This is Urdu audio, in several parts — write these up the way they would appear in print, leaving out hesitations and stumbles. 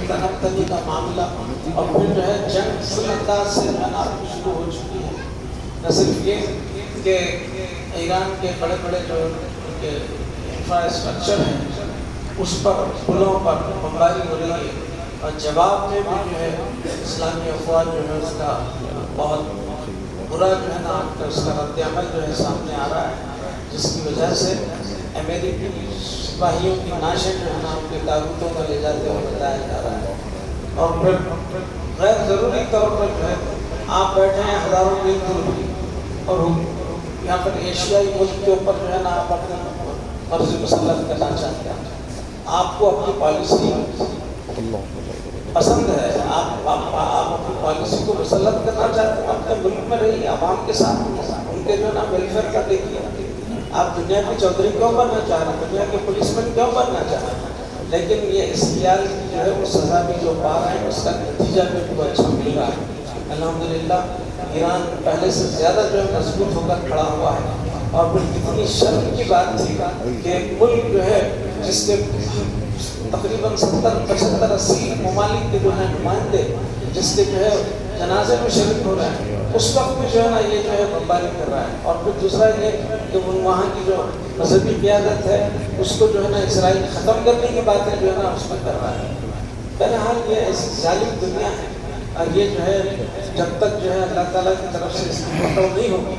تنقلی کا معاملہ اور پھر جو ہے جنگ فل انداز سے شروع ہو چکی ہے. نہ صرف یہ کہ ایران کے بڑے بڑے جو انفراسٹرکچر ہیں اس پر پلوں پر بمباری ہو رہی ہے، اور جواب میں بھی جو ہے اسلامی افواج جو ہے اس کا بہت برا جو ہے نا اس کا رد عمل جو ہے سامنے آ رہا ہے، جس کی وجہ سے امریکی سپاہیوں کی ناشیں جو ہے نا ان کے تابوتوں میں لے جاتے ہوئے بتایا جا رہا ہے. اور پھر غیر ضروری طور پر جو ہے آپ بیٹھے ہیں ہزاروں میل دور اور یہاں پر ایشیائی ملک کے اوپر جو ہے نا آپ اپنا مرضی مسلط کرنا چاہتے ہیں. آپ کو اپنی پالیسی پسند ہے، آپ اپنی پالیسی کو مسلط کرنا چاہتے ہیں، اپنے ملک میں رہیے، عوام کے ساتھ ان کے جو ہے نا ویلفیئر کا دیکھیے. آپ دنیا کے چودھری کیوں بننا چاہ رہے ہیں، دنیا کے پولیس مین کیوں بننا چاہ رہے ہیں؟ لیکن یہ استحصال کی جو ہے وہ سزا بھی جو پا رہے ہیں اس کا نتیجہ بھی کو اچھا مل رہا ہے. الحمدللہ ایران پہلے سے زیادہ جو ہے مضبوط ہو کر کھڑا ہوا ہے. اور پھر کتنی شرم کی بات تھی کہ ایک ملک جو ہے جس کے تقریباً 70-75-80 ممالک کے جو ہے نمائندے جس کے جو ہے جنازے میں شریک ہو رہے ہیں، اس وقت میں جو ہے نا یہ جو ہے بمباری کر رہا ہے. اور پھر دوسرا یہ کہ وہاں کی جو مذہبی قیادت ہے اس کو جو ہے نا اسرائیل ختم کرنے کی باتیں جو ہے نا اس میں کر رہا ہے. بہرحال یہ ایسی ظالم دنیا ہے، اور یہ جو ہے جب تک جو ہے اللہ تعالیٰ کی طرف سے اس کی پکڑ نہیں ہوگی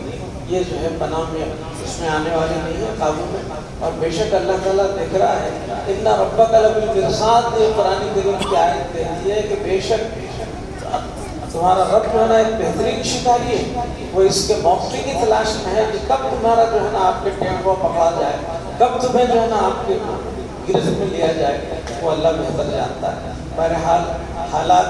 یہ جو ہے پناہ میں اس میں آنے والے نہیں ہے، قابو میں. اور بے شک اللہ تعالیٰ دیکھ رہا ہے. ان ربک لبالمرصاد، یہ قرآن کریم کی آیت کہتی ہے کہ بے شک تمہارا رب جو ہے نا ایک بہترین شکاری ہے، وہ اس کے موقع کی تلاش میں ہے کہ کب تمہارا جو ہے نا آپ کے ٹینک کو پکڑا جائے، کب تمہیں جو ہے نا آپ کے گرفت میں لیا جائے، وہ اللہ بہتر جانتا ہے. بہرحال حالات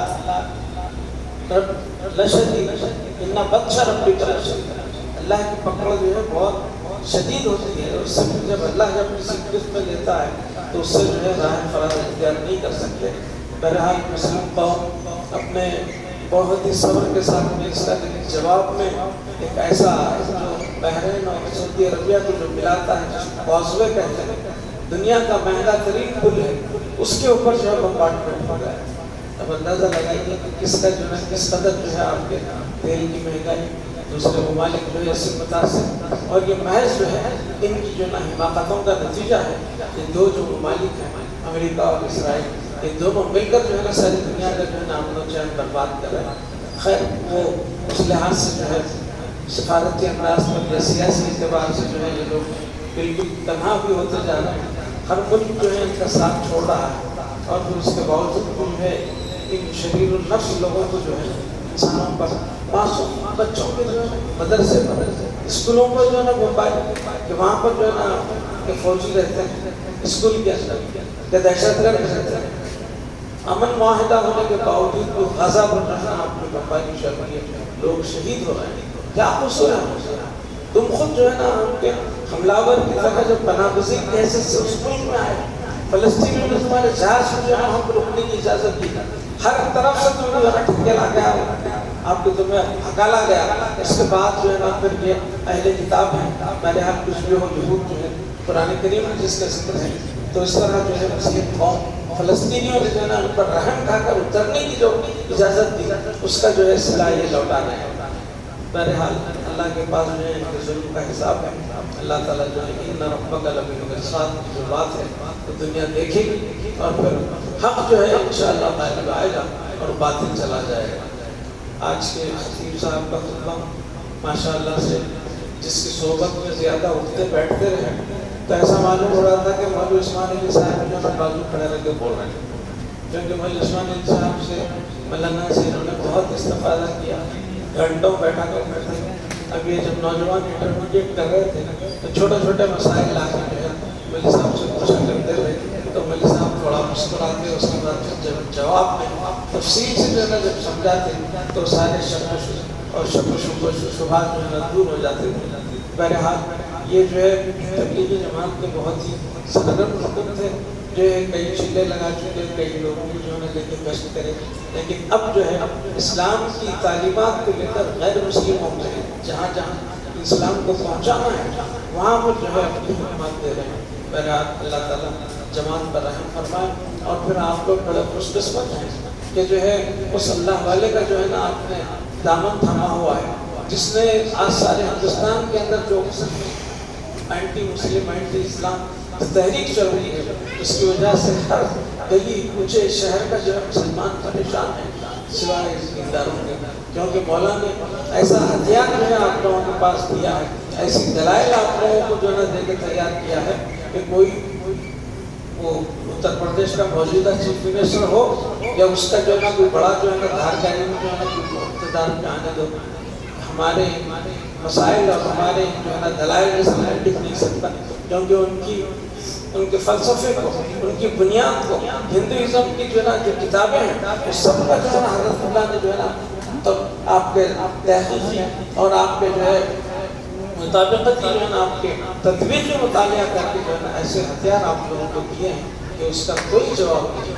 لشدید، ان بطش ربک لشدید، اللہ کی پکڑ جو ہے بہت شدید ہوتی ہے. اس سے جب اللہ جب کسی گرفت میں لیتا ہے تو اس سے جو ہے راہ فراز اختیار نہیں کر سکتے. بہرحال مسلم قوم اپنے بہت ہی صبر کے ساتھ میں اس کا جواب میں ایک ایسا جو بحرین اور سعودی عربیہ کو جو ملاتا ہے جس کو کازوے کہتے ہیں، دنیا کا مہنگا ترین پل ہے، اس کے اوپر جو ہے بمبارڈمنٹ ہو رہا ہے. اب اندازہ لگائیے کہ کس کا جو ہے کس قدر جو ہے آپ کے تیل کی مہنگائی، دوسرے ممالک جو ہے اس سے متاثر. اور یہ محض جو ہے ان کی جو نا حماقتوں کا نتیجہ ہے. یہ دو جو ممالک ہیں امریکہ اور اسرائیل، یہ دونوں مل کر جو ہے نا ساری دنیا کا جو ہے نا امن و چین برباد کر رہے ہیں. خیر وہ اس لحاظ سے جو ہے سفارتی انداز پر یا سیاسی اعتبار سے جو ہے یہ لوگ بالکل تنہا بھی ہوتے جا رہے ہیں. ہر ملک جو ہے ان کا ساتھ چھوڑ رہا ہے، اور پھر اس کے باوجود جو ہے ان شریر النفس لوگوں کو جو ہے انسانوں پر معصوم بچوں کے جو ہے مدرسے پر اسکولوں پر جو ہے نا بمباری کہ وہاں پر جو ہے نا کہ فوجی رہتے ہیں اسکول کے اندر کہ دہشت گرد رہتے ہیں. امن معاہدہ ہونے کے باوجود وہ غزہ پر جو ہے آپ نے بمباری شروع کی، لوگ شہید ہو رہے ہیں. کیا قصور ہے؟ تم خود جو ہے نا ان کے حملہ کی طرح جب پناہ گزین کی حیثیت سے اس ملک میں آئے، فلسطینیوں نے تمہارے جہاز کو جو ہے ہم کو رکنے کی اجازت دی، ہر طرف سے تمہیں جو ہے نا ٹھکیلا گیا، آپ کو تمہیں ہکالا گیا. اس کے بعد جو ہے نا پھر یہ اہل کتاب ہیں، میرے ہاتھ کچھ بھی ہو یہود جو ہے قرآن کریم میں جس کا ذکر ہے، تو اس طرح جو ہے مسلم قوم فلسطینیوں نے جو ہے نا ان پر رحم کھا کر اترنے کی جو اجازت دی، اس کا جو ہے صلاح یہ لوٹا رہے ہیں. بہرحال اللہ کے پاس جو ہے ان کے ظلم کا حساب ہے. اللہ تعالیٰ جو ہے ان ربک لبالمرصاد جو بات ہے تو دنیا دیکھے گی، اور پھر حق جو ہے انشاءاللہ غالب آئے گا اور باطل چلا جائے گا. آج کے خطیب صاحب کا خطبہ ماشاءاللہ سے جس کی صحبت میں زیادہ اٹھتے بیٹھتے رہے تو ایسا معلوم ہو رہا تھا کہ مولوی عثمان علی صاحب جو ہے بازو کھڑے رہ کے بول رہے ہیں، کیونکہ مولوی عثمان علی صاحب سے مولانا سے انہوں نے بہت استفادہ کیا، گھنٹوں بیٹھا کرتے تھے. اب یہ جب نوجوان انٹرمیڈیٹ کر رہے تھے تو چھوٹے چھوٹے مسائل لا کے جو ہے مولوی صاحب سے پوچھا کرتے رہے، تو مولوی صاحب تھوڑا مسکراتے، اس کے بعد جب جواب میں تفصیل سے جو ہے نا جب سمجھاتے تو سارے شک و شبہات جو ہے دور ہو جاتے تھے. بہرحال یہ جو ہے تبلیغی جماعت کے بہت ہی سرگرم رکن تھے، جو ہے کئی چیلے لگا چکے، کئی لوگوں کو جو ہے نا لے کے گشت کرے. لیکن اب جو ہے اسلام کی تعلیمات کو لے کر غیر مسلموں میں جہاں جہاں اسلام کو پہنچانا ہے وہاں پر جو ہے اپنی خدمات دے رہے ہیں. بہرحال اللہ تعالیٰ جماعت پر رحم فرمائے اور پھر آپ لوگ بڑے خوش قسمت ہیں کہ جو ہے اس اللہ والے کا جو ہے نا آپ نے دامن تھاما ہوا ہے، جس نے آج سارے ہندوستان کے اندر جو اینٹی مسلم اینٹی اسلام تحریک چل رہی ہے، اس کی وجہ سے ہر گلی کوچے شہر کا جو ہے مسلمان پریشان ہے سوائے اس دینداروں کے، کیونکہ مولا نے ایسا ہتھیار جو ہے آپ لوگوں کے پاس دیا ہے، ایسی دلائل آپ لوگوں کو جو ہے دے کے تیار کیا ہے کہ کوئی وہ اتر پردیش کا موجودہ چیف منسٹر ہو یا اس کا جو ہے نا کوئی بڑا جو ہے نا دھارکاری میں جو ہے نا کوئی اقتدار میں آنے دو، ہمارے مسائل اور ہمارے جو ہے نا دلائل سے ٹک نہیں سکتا، کیونکہ ان کے فلسفے کو، ان کی بنیاد کو، ہندوازم کی جو ہے نا جو کتابیں ہیں اس سب کا جو ہے نا حضرت اللہ نے جو ہے نا تب آپ کے تحقیقی اور آپ کے جو ہے مطابقت جو ہے نا آپ کے تدبیر جو مطالعہ کر کے جو ہے نا ایسے ہتھیار آپ لوگوں کو دیے ہیں کہ اس کا کوئی جواب نہیں۔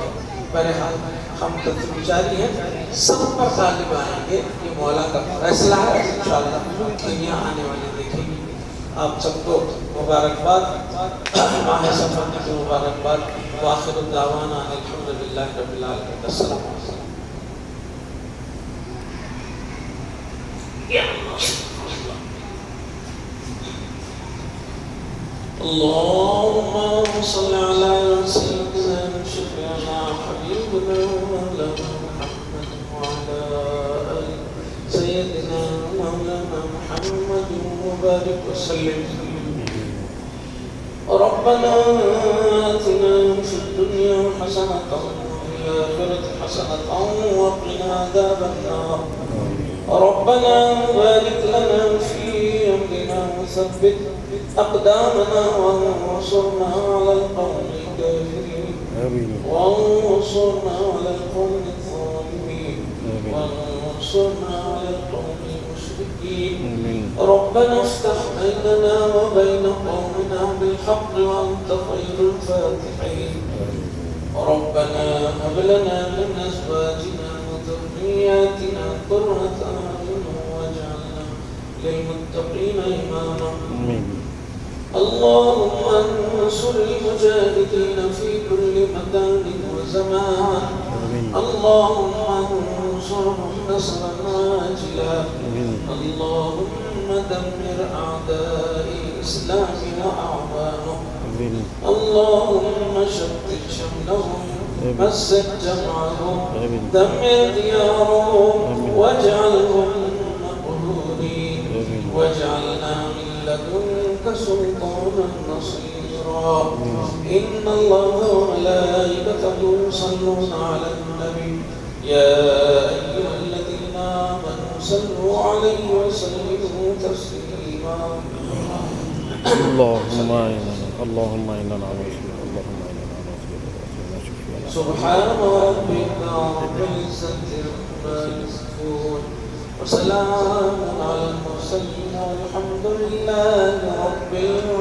بہرحال ہم تدبیر جاری ہیں، سب پر غالب آئیں گے، یہ مولا کا فیصلہ ہے، انشاءاللہ دنیا آنے والے دیکھیں گے۔ آپ سب کو مبارکباد، ماہ سفر کی مبارکباد، وآخر الدعوانا الحمدللہ رب العالمین، السلام علیکم۔ اللهم صل على سيدنا شفيعنا حبيبنا مولانا محمد وعلى آل سيدنا مولانا محمد وبارك وسلم۔ ربنا آتنا في الدنيا حسنة وفي الآخرة حسنة وقنا عذاب النار۔ ربنا بارك لنا في أمرنا وثبت أقدامنا وانصرنا على القوم الكافرين، وانصرنا على القوم الظالمين، وانصرنا على القوم المشركين۔ ربنا افتح بيننا وبين قومنا بالحق وأنت خير الفاتحين۔ ربنا هب لنا من أزواجنا وذرياتنا قرة أعين واجعلنا للمتقين إماما۔ اللهم انصر المجاهدين في كل مكان وزمان، اللهم انصرهم نصرا عاجلا، اللهم دمر أعداء الإسلام وأعوانه، اللهم شتت شملهم، مزق جمعهم، دمر ديارهم، واجعلهم مقهورين، واجعلنا من لدنك سلطانا نصيرا۔ إن الله وملائكته يصلون على النبي، يا أيها الذين آمنوا صلوا عليه وسلموا تسليما۔ اللهم إنا نعوذ بك سبحان ربك رب العزة عما يصفون وسلام على المرسلين والحمد لله رب العالمين۔